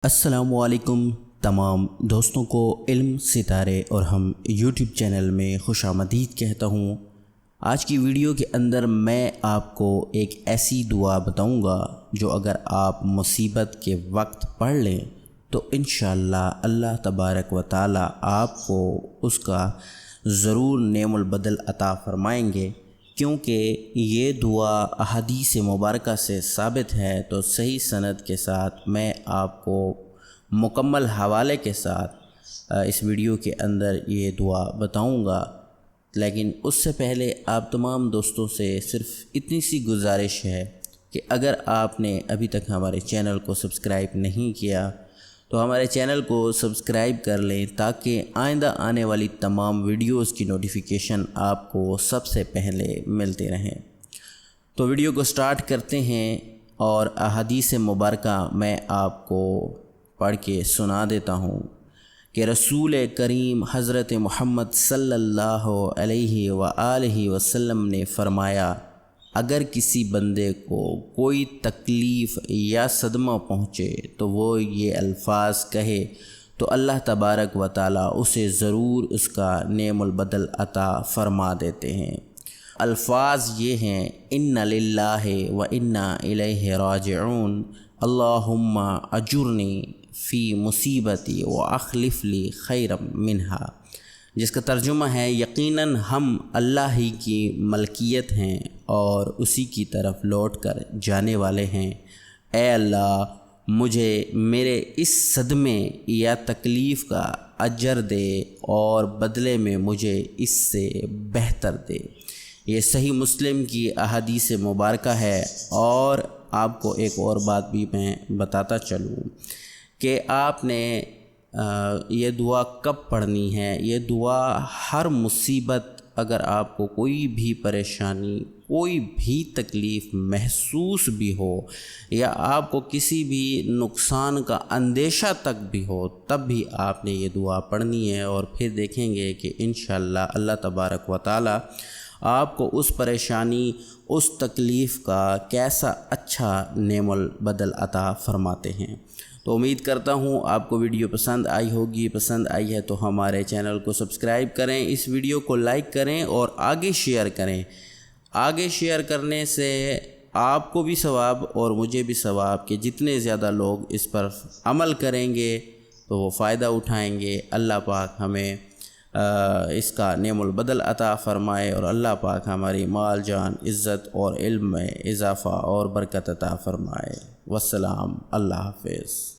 السلام علیکم تمام دوستوں کو علم ستارے اور ہم یوٹیوب چینل میں خوش آمدید کہتا ہوں۔ آج کی ویڈیو کے اندر میں آپ کو ایک ایسی دعا بتاؤں گا جو اگر آپ مصیبت کے وقت پڑھ لیں تو انشاءاللہ اللہ تبارک و تعالی آپ کو اس کا ضرور نعم البدل عطا فرمائیں گے، کیونکہ یہ دعا احادیث مبارکہ سے ثابت ہے۔ تو صحیح سند کے ساتھ میں آپ کو مکمل حوالے کے ساتھ اس ویڈیو کے اندر یہ دعا بتاؤں گا، لیکن اس سے پہلے آپ تمام دوستوں سے صرف اتنی سی گزارش ہے کہ اگر آپ نے ابھی تک ہمارے چینل کو سبسکرائب نہیں کیا تو ہمارے چینل کو سبسکرائب کر لیں تاکہ آئندہ آنے والی تمام ویڈیوز کی نوٹیفیکیشن آپ کو سب سے پہلے ملتے رہیں۔ تو ویڈیو کو سٹارٹ کرتے ہیں اور احادیث مبارکہ میں آپ کو پڑھ کے سنا دیتا ہوں کہ رسول کریم حضرت محمد صلی اللہ علیہ وآلہ وسلم نے فرمایا، اگر کسی بندے کو کوئی تکلیف یا صدمہ پہنچے تو وہ یہ الفاظ کہے تو اللہ تبارک و تعالی اسے ضرور اس کا نعم البدل عطا فرما دیتے ہیں۔ الفاظ یہ ہیں: ان للہ و انا الیہ راجعون، اللہم اجرنی فی مصیبتی و اخلف لی خیرا منہا، جس کا ترجمہ ہے یقیناً ہم اللہ ہی کی ملکیت ہیں اور اسی کی طرف لوٹ کر جانے والے ہیں۔ اے اللہ، مجھے میرے اس صدمے یا تکلیف کا اجر دے اور بدلے میں مجھے اس سے بہتر دے۔ یہ صحیح مسلم کی احادیث مبارکہ ہے۔ اور آپ کو ایک اور بات بھی میں بتاتا چلوں کہ آپ نے یہ دعا کب پڑھنی ہے۔ یہ دعا ہر مصیبت، اگر آپ کو کوئی بھی پریشانی، کوئی بھی تکلیف محسوس بھی ہو یا آپ کو کسی بھی نقصان کا اندیشہ تک بھی ہو، تب بھی آپ نے یہ دعا پڑھنی ہے، اور پھر دیکھیں گے کہ انشاءاللہ اللہ تبارک و تعالی آپ کو اس پریشانی، اس تکلیف کا کیسا اچھا نعم البدل عطا فرماتے ہیں۔ تو امید کرتا ہوں آپ کو ویڈیو پسند آئی ہوگی۔ پسند آئی ہے تو ہمارے چینل کو سبسکرائب کریں، اس ویڈیو کو لائک کریں اور آگے شیئر کریں۔ آگے شیئر کرنے سے آپ کو بھی ثواب اور مجھے بھی ثواب، کہ جتنے زیادہ لوگ اس پر عمل کریں گے تو وہ فائدہ اٹھائیں گے۔ اللہ پاک ہمیں اس کا نعم البدل عطا فرمائے، اور اللہ پاک ہماری مال جان، عزت اور علم میں اضافہ اور برکت عطا فرمائے۔ والسلام، اللہ حافظ۔